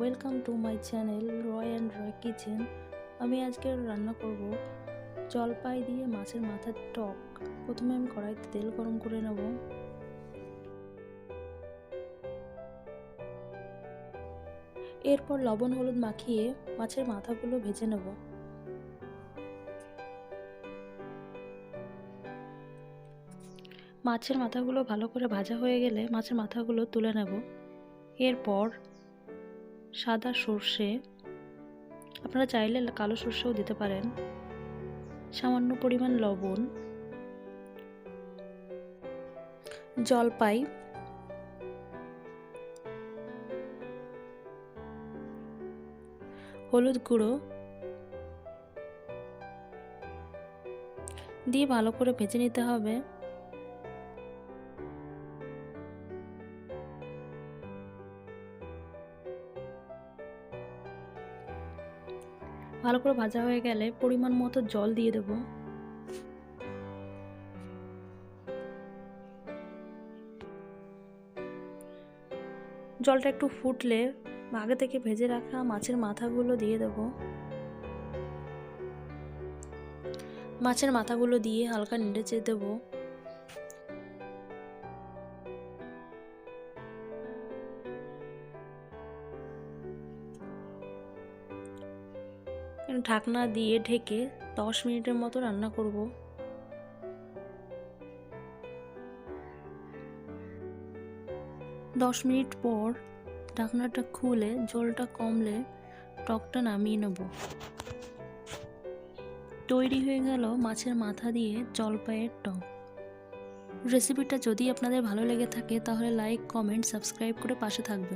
Welcome to my channel Roy and Roy kitchen. আমি আজকে রান্না করব জলপাই দিয়ে মাছের মাথার টক। প্রথমে আমি কড়াইতে তেল গরম করে নেব। এরপর লবণ হলুদ মাখিয়ে মাছের মাথাগুলো ভেজে নেব। মাছের মাথাগুলো ভালো করে ভাজা হয়ে গেলে মাছের মাথাগুলো তুলে নেব। এরপর সাদা সর্ষে, আপনারা চাইলে কালো সর্ষেও দিতে পারেন, সামান্য পরিমাণ লবণ, জলপাই, হলুদ গুঁড়ো দিয়ে ভালো করে ভেজে নিতে হবে। ভালো করে ভাজা হয়ে গেলে পরিমাণ মতো জল দিয়ে দেব। জলটা একটু ফুটলে আগে থেকে ভেজে রাখা মাছের মাথাগুলো দিয়ে দেব। মাছের মাথাগুলো দিয়ে হালকা নেড়ে দেব। ঢাকনা দিয়ে ঢেকে 10 মিনিটের মতো রান্না করব। 10 মিনিট পর ঢাকনাটা খুলে জলটা কমলে টকটা নামিয়ে নেব। তৈরি হয়ে গেল মাছের মাথা দিয়ে জলপাইয়ের টক। রেসিপিটা যদি আপনাদের ভালো লেগে থাকে তাহলে লাইক, কমেন্ট, সাবস্ক্রাইব করে পাশে থাকবেন।